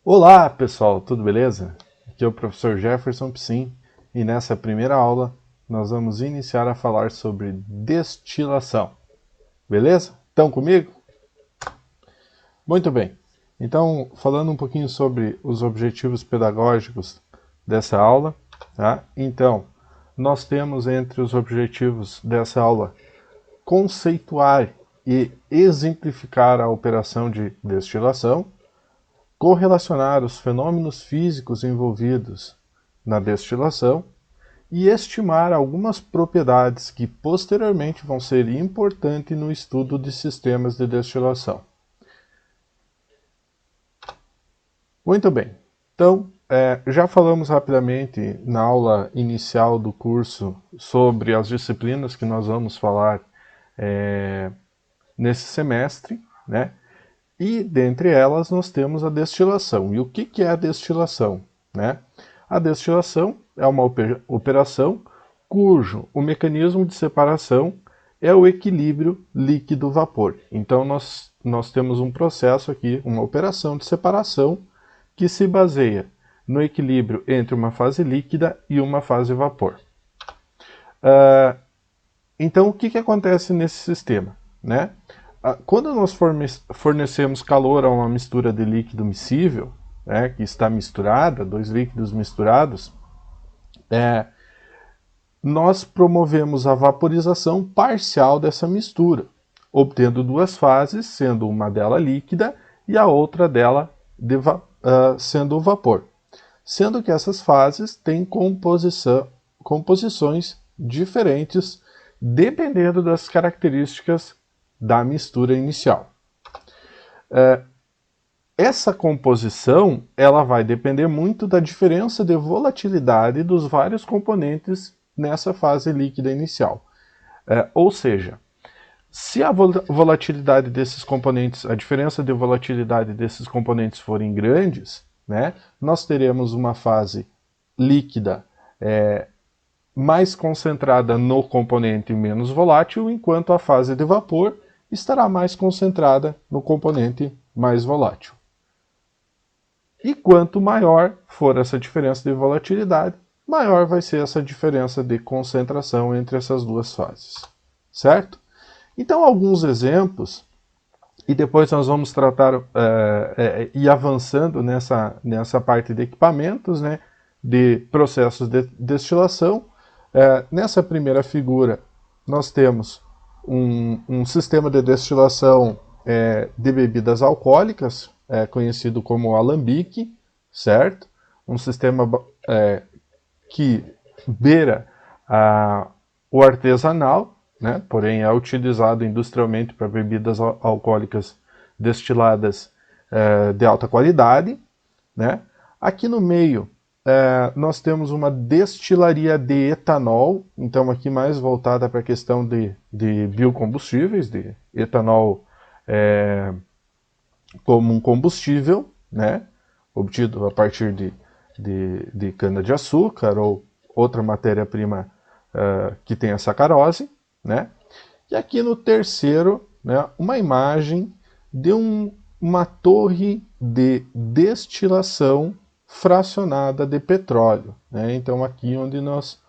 Olá pessoal, tudo beleza? Aqui é o professor Jefferson Psin e nessa primeira aula nós vamos iniciar a falar sobre destilação. Beleza? Estão comigo? Muito bem. Então, falando um pouquinho sobre os objetivos pedagógicos dessa aula, tá? Então, nós temos entre os objetivos dessa aula conceituar e exemplificar a operação de destilação, correlacionar os fenômenos físicos envolvidos na destilação e estimar algumas propriedades que posteriormente vão ser importantes no estudo de sistemas de destilação. Muito bem, então já falamos rapidamente na aula inicial do curso sobre as disciplinas que nós vamos falar nesse semestre, né? E dentre elas nós temos a destilação. E o que é a destilação, né? A destilação é uma operação cujo o mecanismo de separação é o equilíbrio líquido-vapor. Então nós temos um processo aqui, uma operação de separação que se baseia no equilíbrio entre uma fase líquida e uma fase vapor. Então o que acontece nesse sistema, né? Quando nós fornecemos calor a uma mistura de líquido miscível, que está misturada, dois líquidos misturados, nós promovemos a vaporização parcial dessa mistura, obtendo duas fases, sendo uma dela líquida e a outra dela sendo o vapor. Sendo que essas fases têm composições diferentes dependendo das características da mistura inicial. Essa composição ela vai depender muito da diferença de volatilidade dos vários componentes nessa fase líquida inicial. Ou seja, se a volatilidade desses componentes, a diferença de volatilidade desses componentes forem grandes, né, nós teremos uma fase líquida mais concentrada no componente menos volátil, enquanto a fase de vapor estará mais concentrada no componente mais volátil. E quanto maior for essa diferença de volatilidade, maior vai ser essa diferença de concentração entre essas duas fases. Certo? Então, alguns exemplos, e depois nós vamos tratar e avançando nessa parte de equipamentos, né, de processos de destilação. Nessa primeira figura, nós temos um sistema de destilação de bebidas alcoólicas, conhecido como alambique, certo? Um sistema que beira o artesanal, né? Porém é utilizado industrialmente para bebidas alcoólicas destiladas de alta qualidade, né? Aqui no meio nós temos uma destilaria de etanol, então aqui mais voltada para a questão de biocombustíveis, de etanol como um combustível, né, obtido a partir de cana-de-açúcar ou outra matéria-prima que tem a sacarose, né? E aqui no terceiro, né, uma imagem de uma torre de destilação fracionada de petróleo, né? Então aqui onde nós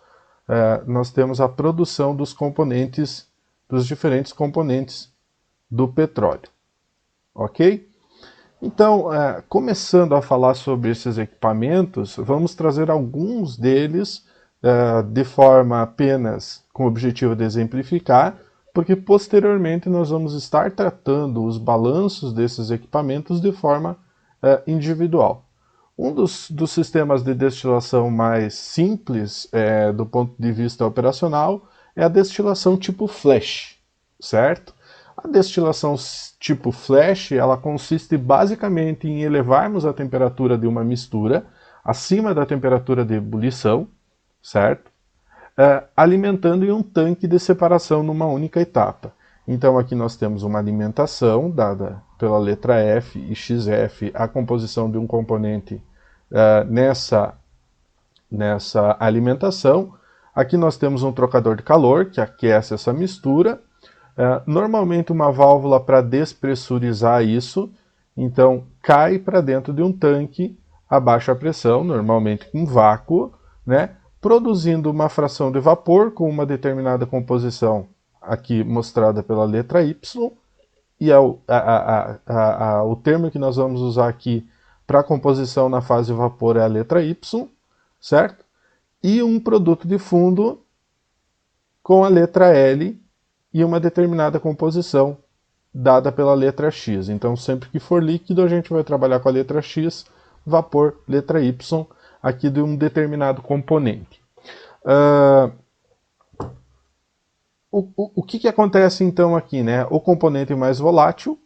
temos a produção dos componentes, dos diferentes componentes do petróleo. Ok? Então, começando a falar sobre esses equipamentos, vamos trazer alguns deles de forma apenas com o objetivo de exemplificar, porque posteriormente nós vamos estar tratando os balanços desses equipamentos de forma individual. Um dos sistemas de destilação mais simples do ponto de vista operacional é a destilação tipo flash, certo? A destilação tipo flash, ela consiste basicamente em elevarmos a temperatura de uma mistura acima da temperatura de ebulição, certo? Alimentando em um tanque de separação numa única etapa. Então aqui nós temos uma alimentação dada pela letra F e XF, a composição de um componente nessa alimentação. Aqui nós temos um trocador de calor que aquece essa mistura. Normalmente uma válvula para despressurizar isso. Então, cai para dentro de um tanque a baixa pressão, normalmente com vácuo, né, produzindo uma fração de vapor com uma determinada composição, aqui mostrada pela letra Y, e o termo que nós vamos usar aqui para a composição na fase vapor é a letra Y, certo? E um produto de fundo com a letra L e uma determinada composição dada pela letra X. Então, sempre que for líquido, a gente vai trabalhar com a letra X, vapor, letra Y, aqui de um determinado componente. O que acontece então aqui, né? O componente mais volátil,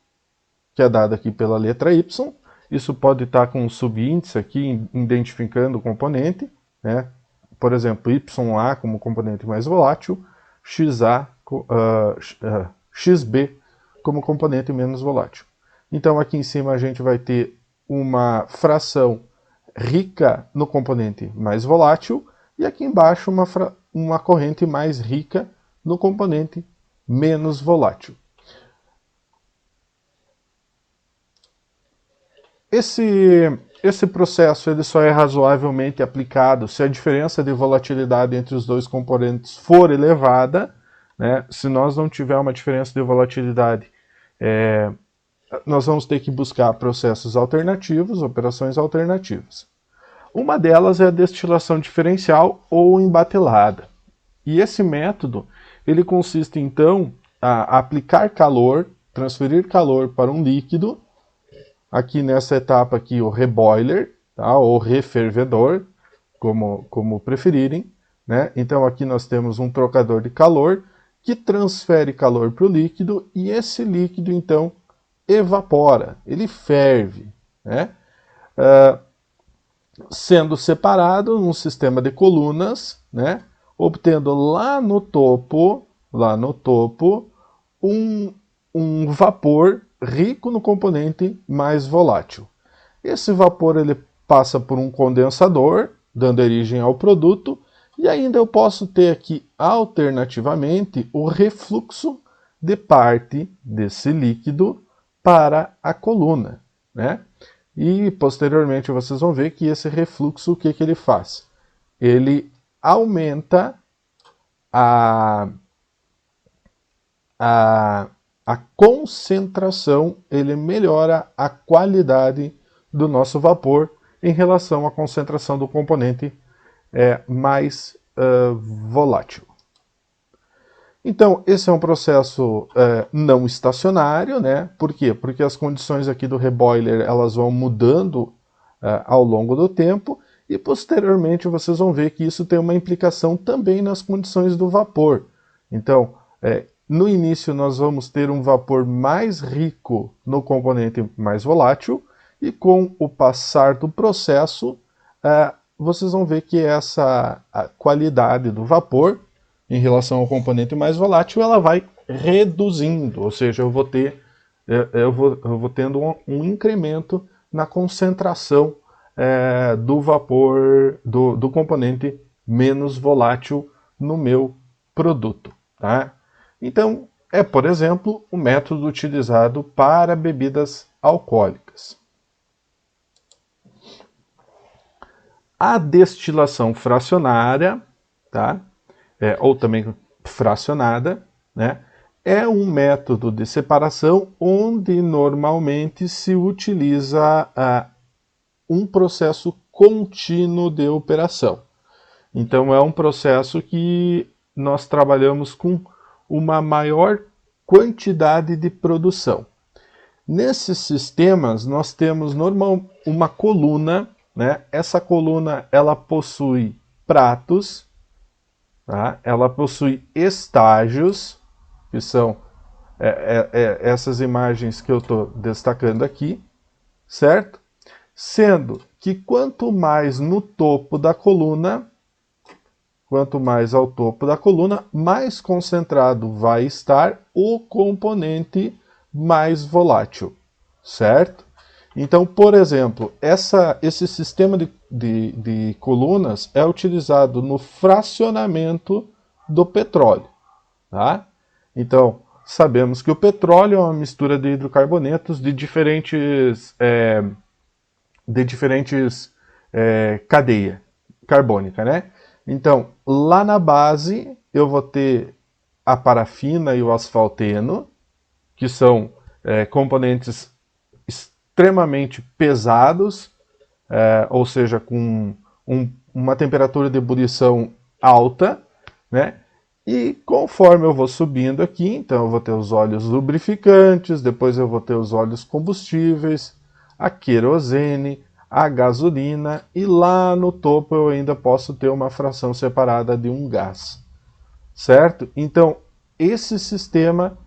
que é dado aqui pela letra Y, isso pode estar com um subíndice aqui, identificando o componente, né? Por exemplo, YA como componente mais volátil, XB como componente menos volátil. Então aqui em cima a gente vai ter uma fração rica no componente mais volátil, e aqui embaixo uma corrente mais rica no componente menos volátil. Esse processo ele só é razoavelmente aplicado se a diferença de volatilidade entre os dois componentes for elevada, né? Se nós não tiver uma diferença de volatilidade, nós vamos ter que buscar processos alternativos, operações alternativas. Uma delas é a destilação diferencial ou embatelada. E esse método ele consiste então a aplicar calor, transferir calor para um líquido. Aqui nessa etapa aqui o reboiler, tá? Ou refervedor, como preferirem, né? Então aqui nós temos um trocador de calor que transfere calor para o líquido, e esse líquido então evapora, ele ferve, né? Sendo separado num sistema de colunas, né? Obtendo lá no topo um vapor rico no componente mais volátil. Esse vapor ele passa por um condensador, dando origem ao produto, e ainda eu posso ter aqui, alternativamente, o refluxo de parte desse líquido para a coluna, né? E, posteriormente, vocês vão ver que esse refluxo, o que ele faz? Ele aumenta a concentração, ele melhora a qualidade do nosso vapor em relação à concentração do componente mais volátil. Então, esse é um processo não estacionário, né? Por quê? Porque as condições aqui do reboiler elas vão mudando ao longo do tempo, e posteriormente vocês vão ver que isso tem uma implicação também nas condições do vapor. Então, no início nós vamos ter um vapor mais rico no componente mais volátil, e com o passar do processo, vocês vão ver que a qualidade do vapor em relação ao componente mais volátil, ela vai reduzindo, ou seja, eu vou tendo um incremento na concentração do vapor, do componente menos volátil no meu produto, tá? Então, por exemplo, o método utilizado para bebidas alcoólicas. A destilação fracionária, tá? Ou também fracionada, né? É um método de separação onde normalmente se utiliza um processo contínuo de operação. Então é um processo que nós trabalhamos com uma maior quantidade de produção. Nesses sistemas nós temos uma coluna, né? Essa coluna ela possui pratos, tá? Ela possui estágios, que são essas imagens que eu estou destacando aqui, certo? Sendo que quanto mais no topo da coluna, quanto mais ao topo da coluna, mais concentrado vai estar o componente mais volátil, certo? Então, por exemplo, esse sistema de colunas é utilizado no fracionamento do petróleo, tá? Então, sabemos que o petróleo é uma mistura de hidrocarbonetos de diferentes cadeia carbônica, né? Então, lá na base eu vou ter a parafina e o asfalteno, que são componentes extremamente pesados, ou seja, com uma temperatura de ebulição alta, né? E conforme eu vou subindo aqui, então eu vou ter os óleos lubrificantes, depois eu vou ter os óleos combustíveis, a querosene, a gasolina, e lá no topo eu ainda posso ter uma fração separada de um gás, certo? Então, esse sistema,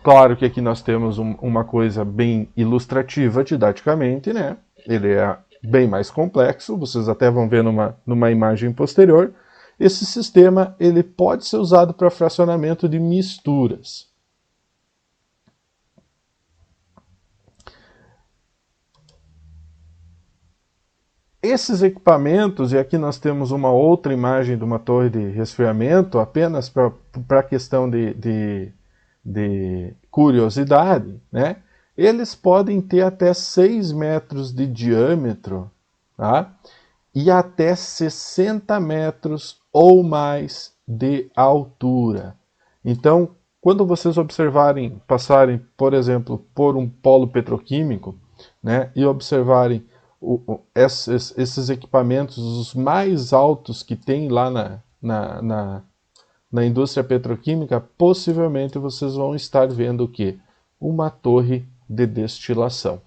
claro que aqui nós temos uma coisa bem ilustrativa didaticamente, né? Ele é bem mais complexo, vocês até vão ver numa imagem posterior. Esse sistema ele pode ser usado para fracionamento de misturas. Esses equipamentos, e aqui nós temos uma outra imagem de uma torre de resfriamento, apenas para a questão de curiosidade, né? Eles podem ter até 6 metros de diâmetro, tá? E até 60 metros ou mais de altura. Então, quando vocês passarem, por exemplo, por um polo petroquímico, né, e observarem esses equipamentos, os mais altos que tem lá na indústria petroquímica, possivelmente vocês vão estar vendo o quê? Uma torre de destilação.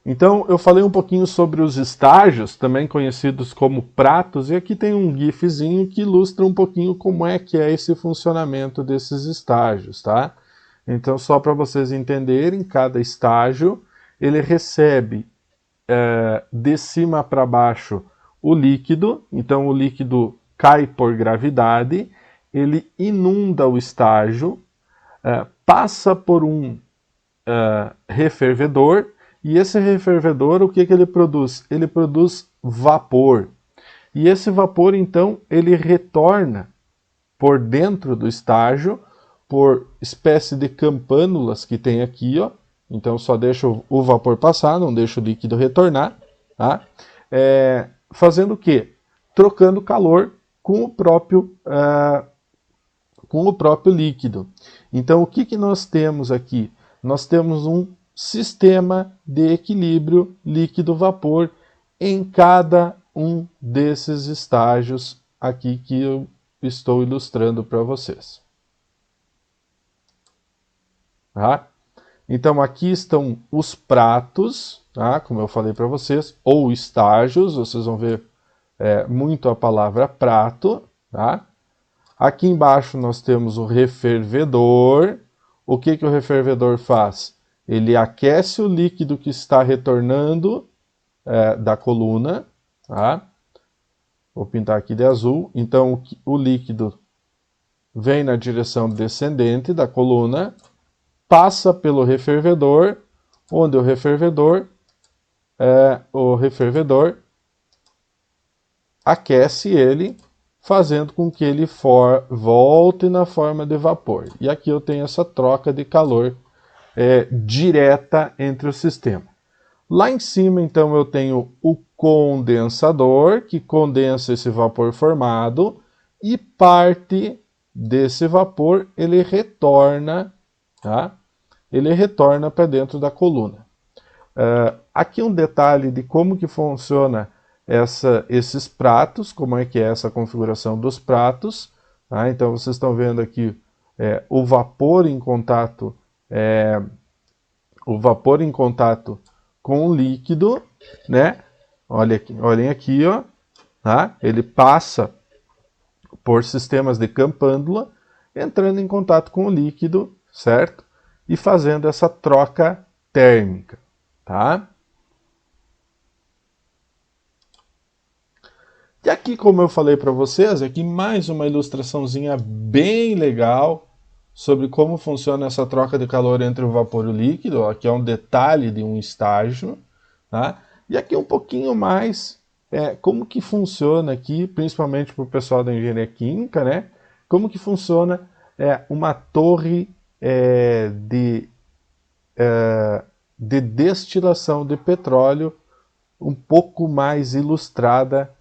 Então, eu falei um pouquinho sobre os estágios, também conhecidos como pratos, e aqui tem um gifzinho que ilustra um pouquinho como é que é esse funcionamento desses estágios, tá? Então, só para vocês entenderem, cada estágio, ele recebe de cima para baixo o líquido, então o líquido cai por gravidade, ele inunda o estágio, passa por um refervedor, e esse refervedor, o que ele produz? Ele produz vapor. E esse vapor, então, ele retorna por dentro do estágio, por espécie de campânulas que tem aqui, ó. Então só deixa o vapor passar, não deixa o líquido retornar, tá? Fazendo o quê? Trocando calor com o próprio líquido. Então o que nós temos aqui? Nós temos um sistema de equilíbrio líquido-vapor em cada um desses estágios aqui que eu estou ilustrando para vocês. Tá? Então aqui estão os pratos, tá? Como eu falei para vocês, ou estágios, vocês vão ver muito a palavra prato. Tá? Aqui embaixo nós temos o refervedor. O que o refervedor faz? Ele aquece o líquido que está retornando da coluna. Tá? Vou pintar aqui de azul. Então o líquido vem na direção descendente da coluna, passa pelo refervedor, onde o refervedor aquece ele, fazendo com que ele volte na forma de vapor. E aqui eu tenho essa troca de calor direta entre o sistema. Lá em cima, então, eu tenho o condensador, que condensa esse vapor formado, e parte desse vapor ele retorna, tá? Ele retorna para dentro da coluna. Aqui um detalhe de como que funciona esses pratos, como é que é essa configuração dos pratos. Tá? Então vocês estão vendo aqui o vapor em contato com o líquido, né? Olhem aqui, ó, tá? Ele passa por sistemas de campândula, entrando em contato com o líquido, certo? E fazendo essa troca térmica, tá? E aqui, como eu falei para vocês, aqui mais uma ilustraçãozinha bem legal sobre como funciona essa troca de calor entre o vapor e o líquido. Aqui é um detalhe de um estágio, tá? E aqui um pouquinho mais como que funciona aqui, principalmente para o pessoal da engenharia química, né? Como que funciona uma torre de destilação de petróleo um pouco mais ilustrada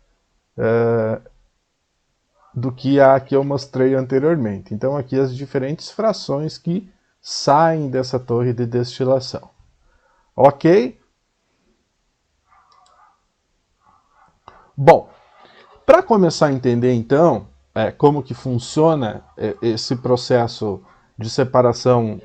do que a que eu mostrei anteriormente. Então aqui as diferentes frações que saem dessa torre de destilação. Ok? Bom, para começar a entender então como que funciona esse processo de separação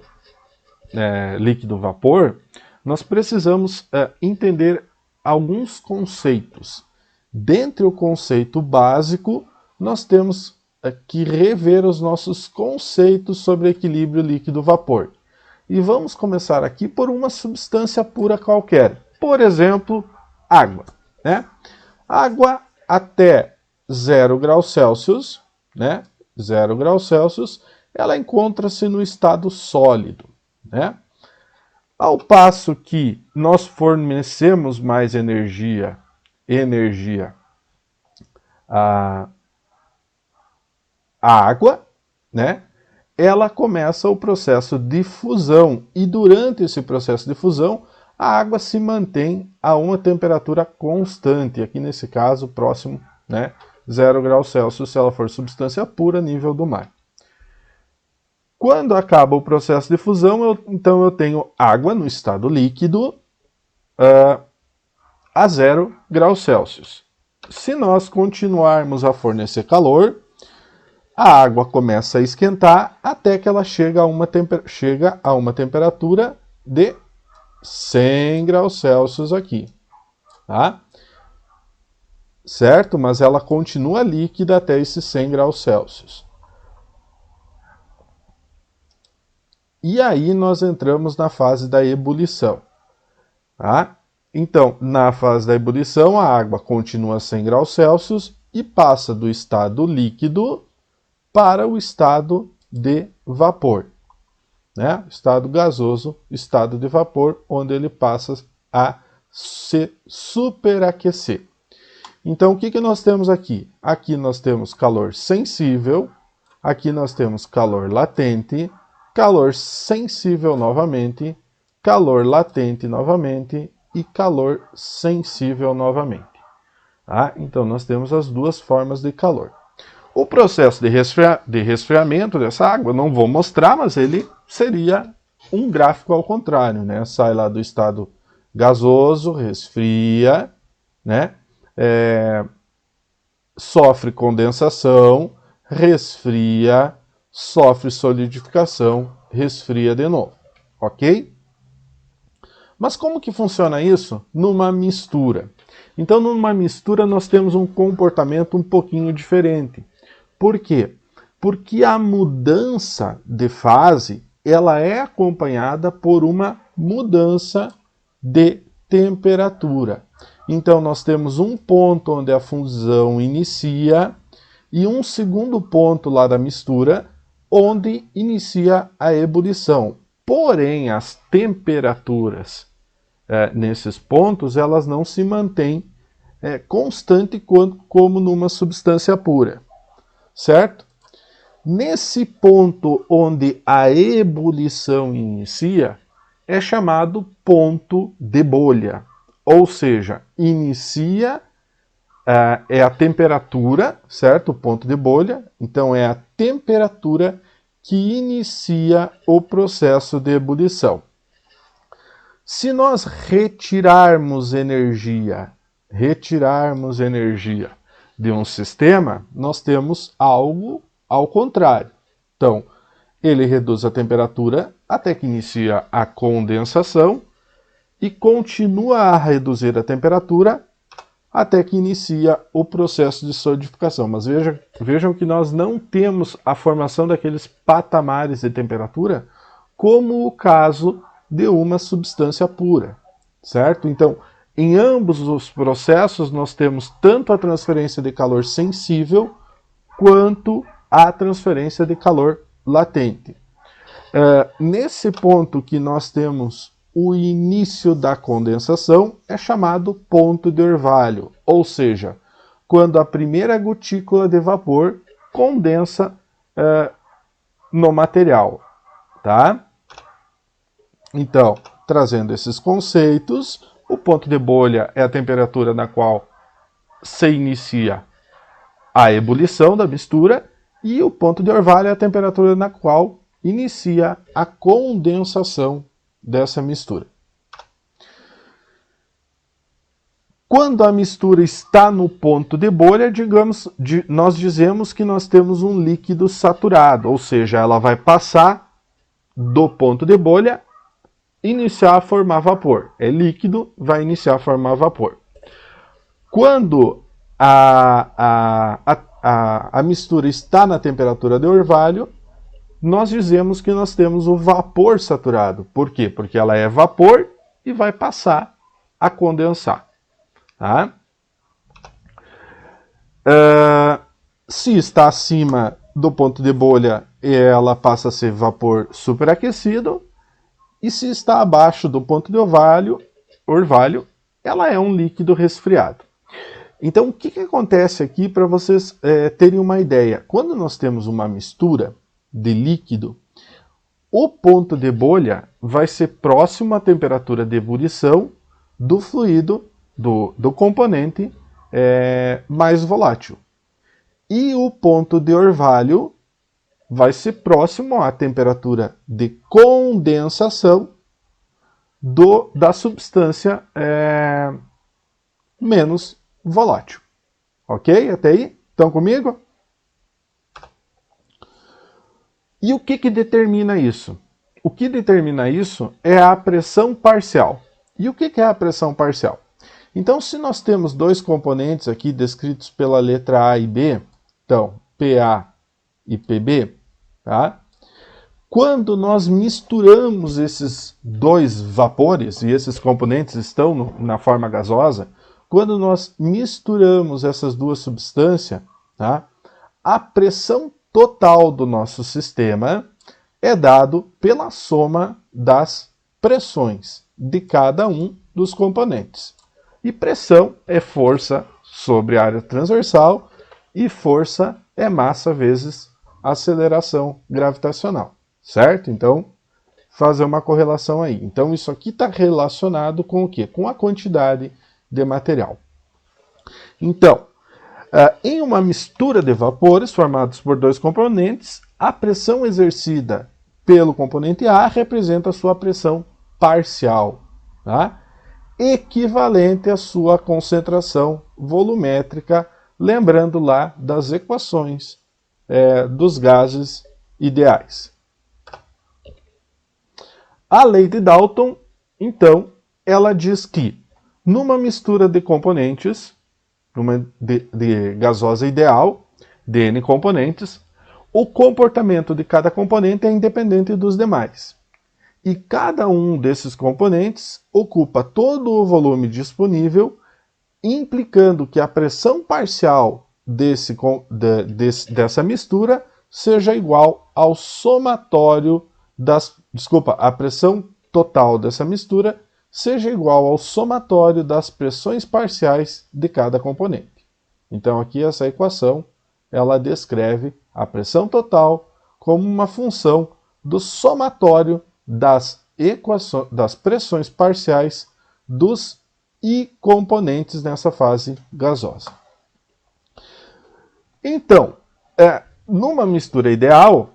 líquido-vapor, nós precisamos entender alguns conceitos. Dentre o conceito básico, nós temos que rever os nossos conceitos sobre equilíbrio líquido-vapor. E vamos começar aqui por uma substância pura qualquer. Por exemplo, água. Né? Água até 0 graus Celsius, né? 0 graus Celsius, ela encontra-se no estado sólido. Né? Ao passo que nós fornecemos mais energia à água, né? Ela começa o processo de fusão e durante esse processo de fusão a água se mantém a uma temperatura constante, aqui nesse caso próximo, né, 0 graus Celsius se ela for substância pura nível do mar. Quando acaba o processo de fusão, então eu tenho água no estado líquido a 0 graus Celsius. Se nós continuarmos a fornecer calor, a água começa a esquentar até que ela chega a uma temperatura de 100 graus Celsius aqui. Tá? Certo? Mas ela continua líquida até esses 100 graus Celsius. E aí nós entramos na fase da ebulição. Tá? Então, na fase da ebulição, a água continua a 100 graus Celsius e passa do estado líquido para o estado de vapor. Né? Estado gasoso, estado de vapor, onde ele passa a se superaquecer. Então, o que nós temos aqui? Aqui nós temos calor sensível, aqui nós temos calor latente, calor sensível novamente, calor latente novamente e calor sensível novamente. Tá? Então, nós temos as duas formas de calor. O processo de resfriamento dessa água, não vou mostrar, mas ele seria um gráfico ao contrário. Né? Sai lá do estado gasoso, resfria, né? Sofre condensação, resfria, sofre solidificação, resfria de novo. Ok? Mas como que funciona isso? Numa mistura. Então, numa mistura, nós temos um comportamento um pouquinho diferente. Por quê? Porque a mudança de fase, ela é acompanhada por uma mudança de temperatura. Então, nós temos um ponto onde a fusão inicia e um segundo ponto lá da mistura, onde inicia a ebulição. Porém, as temperaturas nesses pontos, elas não se mantêm constante como numa substância pura, certo? Nesse ponto onde a ebulição inicia, é chamado ponto de bolha, ou seja, inicia é a temperatura, certo? O ponto de bolha, então é a temperatura que inicia o processo de ebulição. Se nós retirarmos energia de um sistema, nós temos algo ao contrário. Então, ele reduz a temperatura até que inicia a condensação e continua a reduzir a temperatura até que inicia o processo de solidificação. Mas vejam que nós não temos a formação daqueles patamares de temperatura como o caso de uma substância pura, certo? Então, em ambos os processos, nós temos tanto a transferência de calor sensível quanto a transferência de calor latente. Nesse ponto que nós temos o início da condensação é chamado ponto de orvalho, ou seja, quando a primeira gotícula de vapor condensa no material, tá? Então, trazendo esses conceitos, o ponto de bolha é a temperatura na qual se inicia a ebulição da mistura e o ponto de orvalho é a temperatura na qual inicia a condensação dessa mistura. Quando a mistura está no ponto de bolha, nós dizemos que nós temos um líquido saturado, ou seja, ela vai passar do ponto de bolha, iniciar a formar vapor. É líquido, vai iniciar a formar vapor. Quando a mistura está na temperatura de orvalho, nós dizemos que nós temos o vapor saturado. Por quê? Porque ela é vapor e vai passar a condensar. Tá? Se está acima do ponto de bolha, ela passa a ser vapor superaquecido. E se está abaixo do ponto de orvalho, ela é um líquido resfriado. Então, o que acontece aqui para vocês terem uma ideia? Quando nós temos uma mistura de líquido, o ponto de bolha vai ser próximo à temperatura de ebulição do fluido, do componente mais volátil. E o ponto de orvalho vai ser próximo à temperatura de condensação da substância menos volátil. Ok? Até aí? Estão comigo? E o que determina isso? O que determina isso é a pressão parcial. E o que é a pressão parcial? Então, se nós temos dois componentes aqui descritos pela letra A e B, então, PA e PB, tá? Quando nós misturamos esses dois vapores, e esses componentes estão na forma gasosa, quando nós misturamos essas duas substâncias, tá? A pressão total do nosso sistema é dado pela soma das pressões de cada um dos componentes. E pressão é força sobre a área transversal e força é massa vezes aceleração gravitacional, certo? Então, fazer uma correlação aí. Então, isso aqui está relacionado com o quê? Com a quantidade de material. Então, em uma mistura de vapores formados por dois componentes, a pressão exercida pelo componente A representa a sua pressão parcial, tá? Equivalente à sua concentração volumétrica, lembrando lá das equações dos gases ideais. A lei de Dalton, então, ela diz que numa mistura de componentes, de gasosa ideal, de N componentes, o comportamento de cada componente é independente dos demais. E cada um desses componentes ocupa todo o volume disponível, implicando que a pressão parcial dessa mistura seja igual ao somatório a pressão total dessa mistura seja igual ao somatório das pressões parciais de cada componente. Então aqui essa equação, ela descreve a pressão total como uma função do somatório das pressões parciais dos componentes nessa fase gasosa. Então, numa mistura ideal,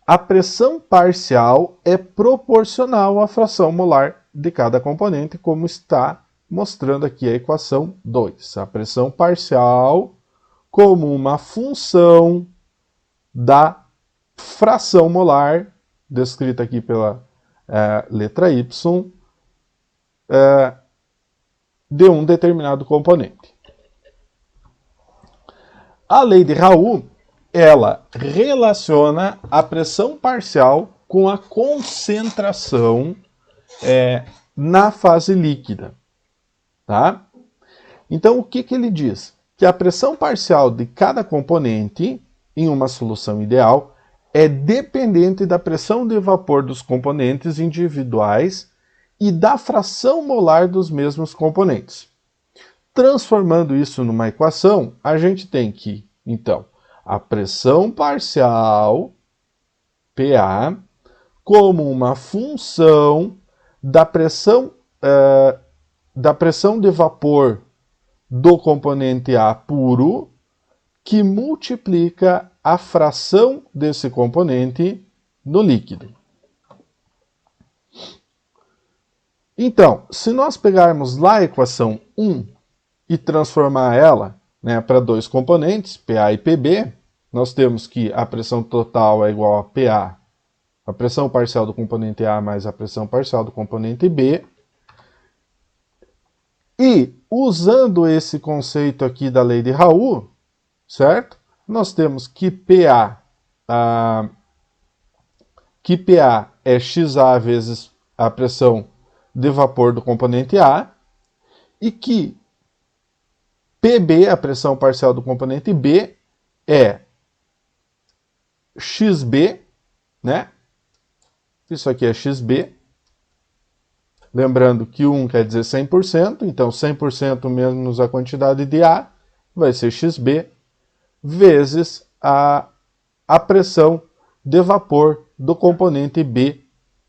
a pressão parcial é proporcional à fração molar de cada componente, como está mostrando aqui a equação 2. A pressão parcial como uma função da fração molar, descrita aqui pela letra Y, de um determinado componente. A lei de Raoult, ela relaciona a pressão parcial com a concentração na fase líquida. Tá? Então, o que ele diz? Que a pressão parcial de cada componente em uma solução ideal é dependente da pressão de vapor dos componentes individuais e da fração molar dos mesmos componentes. Transformando isso numa equação, a gente tem que, então, a pressão parcial, PA, como uma função da pressão de vapor do componente A puro, que multiplica a fração desse componente no líquido. Então, se nós pegarmos lá a equação 1 e transformar ela, né, para dois componentes, PA e PB, nós temos que a pressão total é igual a PA, a pressão parcial do componente A mais a pressão parcial do componente B. E, usando esse conceito aqui da lei de Raoult, certo? Nós temos que PA é XA vezes a pressão de vapor do componente A, e que PB, a pressão parcial do componente B, é XB, né? Isso aqui é XB. Lembrando que 1 quer dizer 100%, então 100% menos a quantidade de A vai ser XB, vezes a pressão de vapor do componente B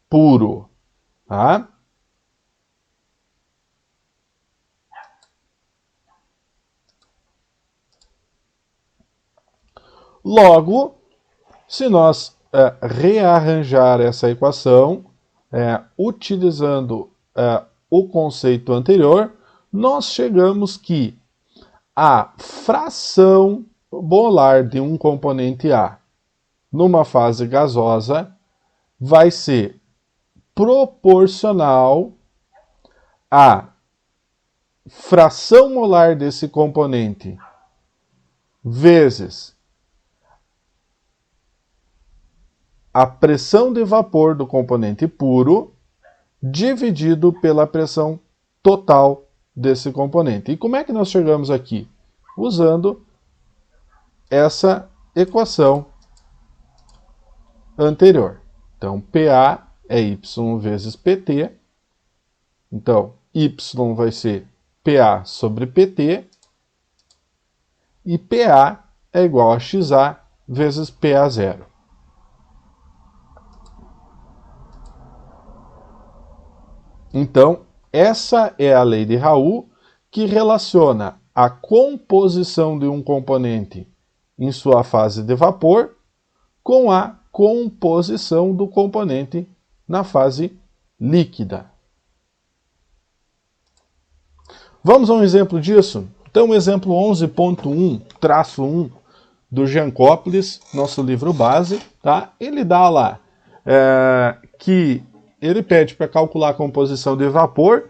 puro. Tá? Logo, se nós rearranjar essa equação, utilizando o conceito anterior, nós chegamos que a fração molar de um componente A numa fase gasosa vai ser proporcional à fração molar desse componente vezes a pressão de vapor do componente puro dividido pela pressão total desse componente. E como é que nós chegamos aqui? Usando essa equação anterior. Então, PA é Y vezes PT. Então, Y vai ser PA sobre PT. E PA é igual a XA vezes PA0. Então, essa é a lei de Raoult, que relaciona a composição de um componente em sua fase de vapor com a composição do componente na fase líquida. Vamos a um exemplo disso? Então, o exemplo 11.1-1 do Giancopoulos, nosso livro base, tá? Ele dá lá que ele pede para calcular a composição de vapor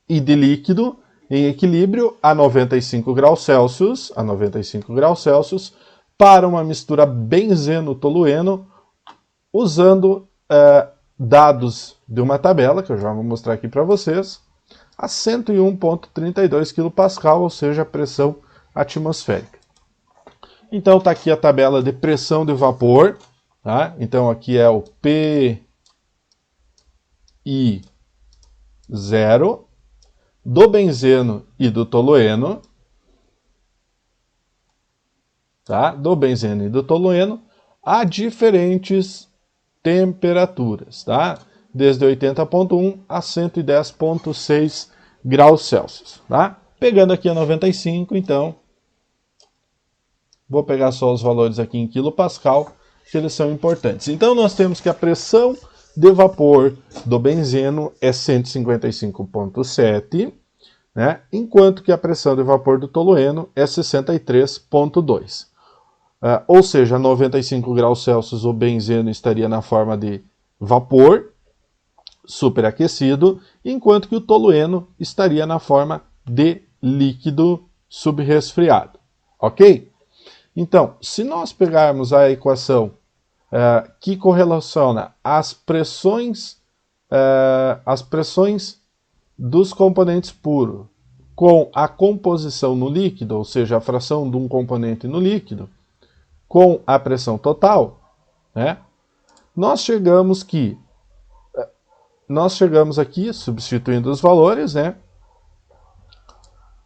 e de líquido em equilíbrio a 95 graus Celsius, para uma mistura benzeno-tolueno, usando dados de uma tabela, que eu já vou mostrar aqui para vocês, a 101,32 kPa, ou seja, a pressão atmosférica. Então está aqui a tabela de pressão de vapor. Tá? Então aqui é o PI0 do benzeno e do tolueno. Tá? Do benzeno e do tolueno a diferentes temperaturas. Tá? Desde 80,1 a 110,6 graus Celsius. Tá? Pegando aqui a 95, então, vou pegar só os valores aqui em quilopascal, que eles são importantes. Então, nós temos que a pressão de vapor do benzeno é 155,7, né? Enquanto que a pressão de vapor do tolueno é 63,2. Ou seja, a 95 graus Celsius o benzeno estaria na forma de vapor superaquecido, enquanto que o tolueno estaria na forma de líquido subresfriado. Ok? Então, se nós pegarmos a equação que correlaciona as pressões dos componentes puros com a composição no líquido, ou seja, a fração de um componente no líquido, com a pressão total, né? nós chegamos aqui, substituindo os valores, né?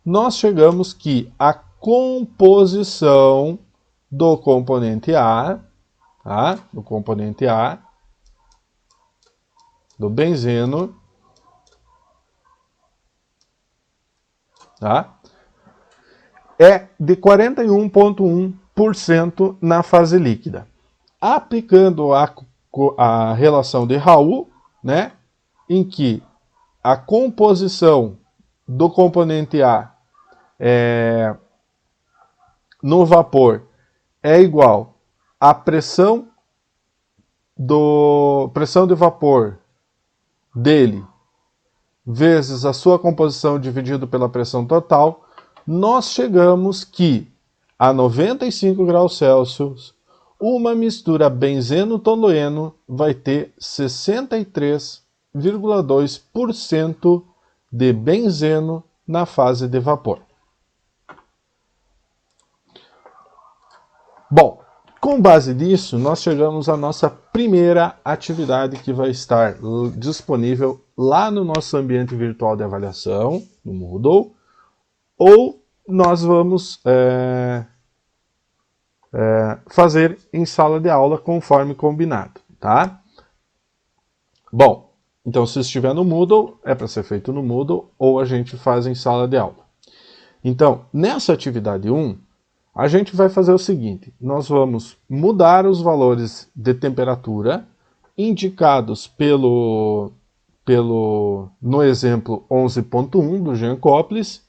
Nós chegamos que a composição do componente A, tá? Do componente A, do benzeno, tá? É de 41,1% na fase líquida. Aplicando a relação de Raoult, né, em que a composição do componente A no vapor é igual à pressão de vapor dele vezes a sua composição dividido pela pressão total, nós chegamos que a 95 graus Celsius uma mistura benzeno-tolueno vai ter 63,2% de benzeno na fase de vapor. Bom, com base nisso, nós chegamos à nossa primeira atividade que vai estar disponível lá no nosso ambiente virtual de avaliação, no Moodle, ou nós vamos fazer em sala de aula conforme combinado, tá? Bom, então se estiver no Moodle, é para ser feito no Moodle, ou a gente faz em sala de aula. Então, nessa atividade 1, a gente vai fazer o seguinte, nós vamos mudar os valores de temperatura indicados no exemplo 11.1 do Jean Coples,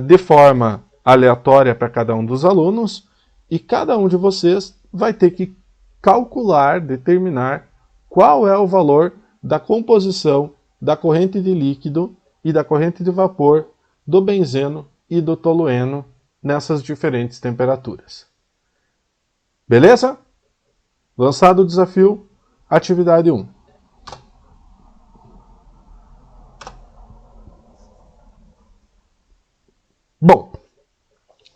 de forma aleatória para cada um dos alunos, e cada um de vocês vai ter que calcular, determinar qual é o valor da composição da corrente de líquido e da corrente de vapor do benzeno e do tolueno nessas diferentes temperaturas. Beleza? Lançado o desafio, atividade 1. Bom,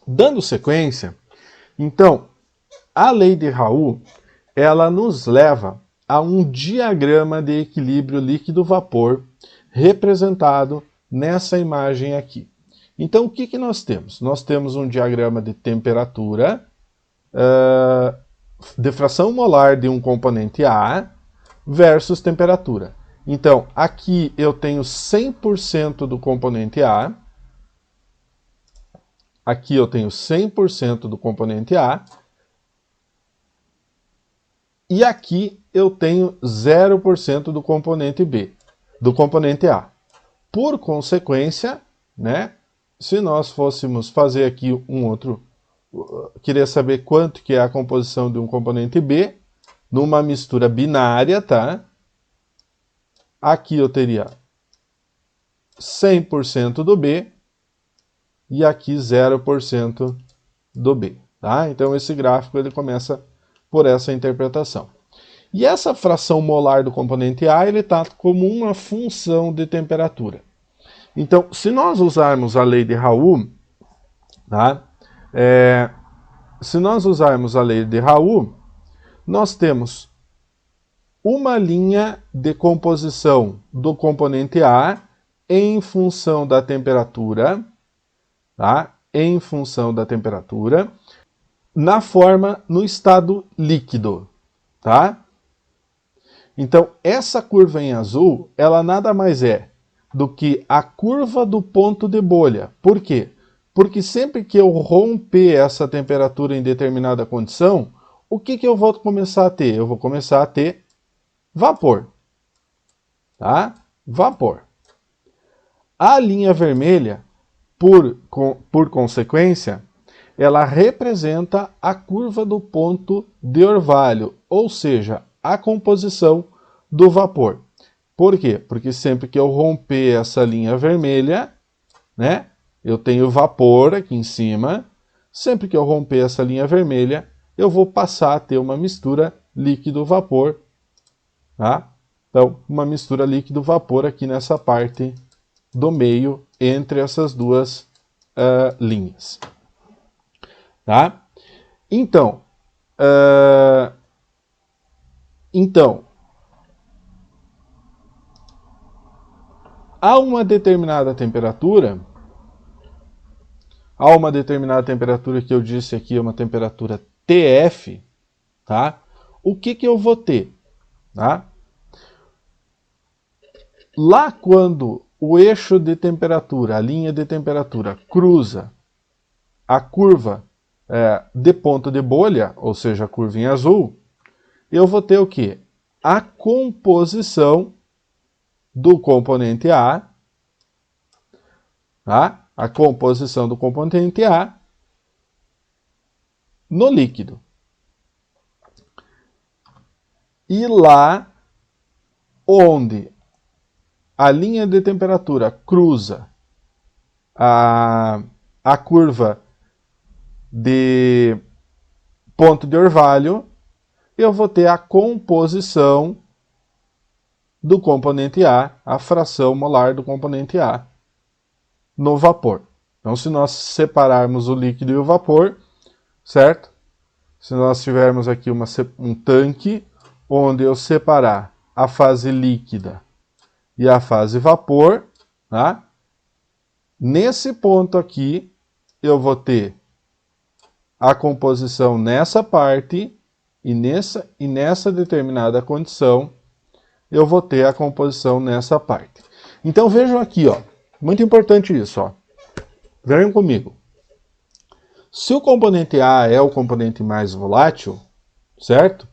dando sequência, então, a lei de Raoult, ela nos leva a um diagrama de equilíbrio líquido-vapor representado nessa imagem aqui. Então, o que nós temos? Nós temos um diagrama de temperatura, de fração molar de um componente A versus temperatura. Então, aqui eu tenho 100% do componente A, aqui eu tenho 100% do componente A, e aqui eu tenho 0% do componente B, do componente A. Por consequência, né, se nós fôssemos fazer aqui um outro, queria saber quanto que é a composição de um componente B, numa mistura binária, tá? Aqui eu teria 100% do B e aqui 0% do B, tá? Então esse gráfico ele começa por essa interpretação. E essa fração molar do componente A, ele está como uma função de temperatura. Então, se nós usarmos a lei de Raoult, tá? Se nós usarmos a lei de Raoult, nós temos uma linha de composição do componente A em função da temperatura, tá? Em função da temperatura, no estado líquido, tá? Então, essa curva em azul, ela nada mais é do que a curva do ponto de bolha. Por quê? Porque sempre que eu romper essa temperatura em determinada condição, o que eu vou começar a ter? Eu vou começar a ter vapor. Tá? Vapor. A linha vermelha, por consequência, ela representa a curva do ponto de orvalho, ou seja, a composição do vapor. Por quê? Porque sempre que eu romper essa linha vermelha, né, eu tenho vapor aqui em cima. Sempre que eu romper essa linha vermelha, eu vou passar a ter uma mistura líquido-vapor. Tá? Então, uma mistura líquido-vapor aqui nessa parte do meio, entre essas duas linhas. Tá? Então, Então, a uma determinada temperatura que eu disse aqui é uma temperatura TF, tá? O que eu vou ter? Tá? Lá quando o eixo de temperatura, a linha de temperatura, cruza a curva de ponto de bolha, ou seja, a curva em azul, eu vou ter o quê? A composição do componente A, tá? A composição do componente A no líquido. E lá onde a linha de temperatura cruza a curva de ponto de orvalho, eu vou ter a composição do componente a fração molar do componente A, no vapor. Então, se nós separarmos o líquido e o vapor, certo? Se nós tivermos aqui um tanque, onde eu separar a fase líquida e a fase vapor, tá? Nesse ponto aqui, eu vou ter a composição nessa parte, e nessa determinada condição, eu vou ter a composição nessa parte. Então vejam aqui, ó, muito importante isso, ó. Vejam comigo. Se o componente A é o componente mais volátil, certo?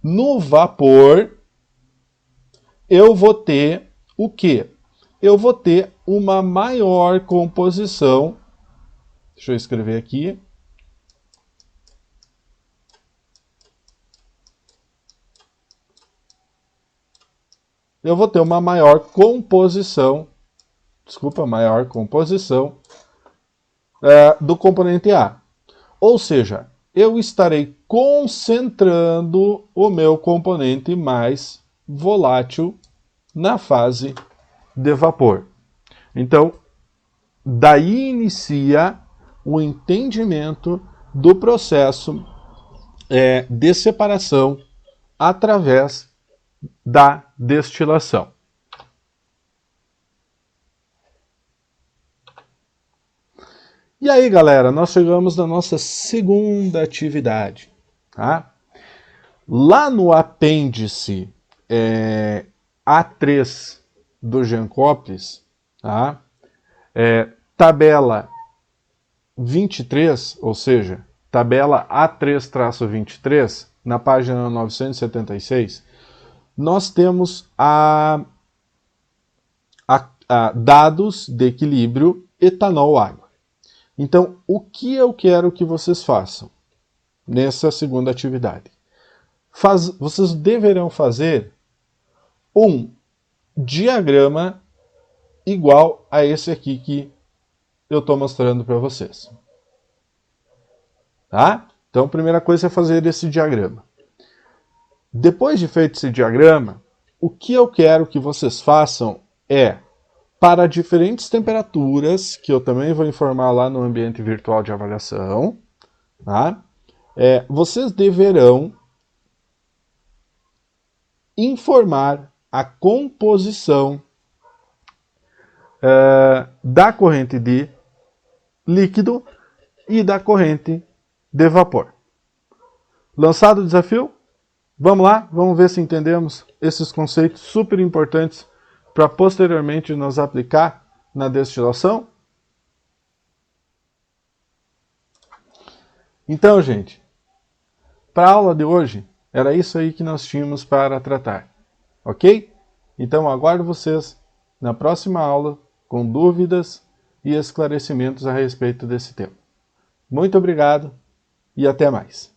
No vapor, eu vou ter o quê? Eu vou ter uma maior composição. Deixa eu escrever aqui. Eu vou ter uma maior composição, do componente A. Ou seja, eu estarei concentrando o meu componente mais volátil na fase de vapor. Então, daí inicia o entendimento do processo de separação através da destilação. E aí, galera, nós chegamos na nossa segunda atividade. Tá? Lá no apêndice A3 do Jean-Coples, tá? Tabela 23, ou seja, tabela A3-23, na página 976, nós temos dados de equilíbrio etanol-água. Então, o que eu quero que vocês façam nessa segunda atividade? Vocês deverão fazer um diagrama igual a esse aqui que eu estou mostrando para vocês. Tá? Então, a primeira coisa é fazer esse diagrama. Depois de feito esse diagrama, o que eu quero que vocês façam é, para diferentes temperaturas, que eu também vou informar lá no ambiente virtual de avaliação, tá? Vocês deverão informar a composição da corrente de líquido e da corrente de vapor. Lançado o desafio? Vamos lá, vamos ver se entendemos esses conceitos super importantes para posteriormente nos aplicar na destilação? Então, gente, para a aula de hoje, era isso aí que nós tínhamos para tratar, ok? Então, aguardo vocês na próxima aula com dúvidas e esclarecimentos a respeito desse tema. Muito obrigado e até mais.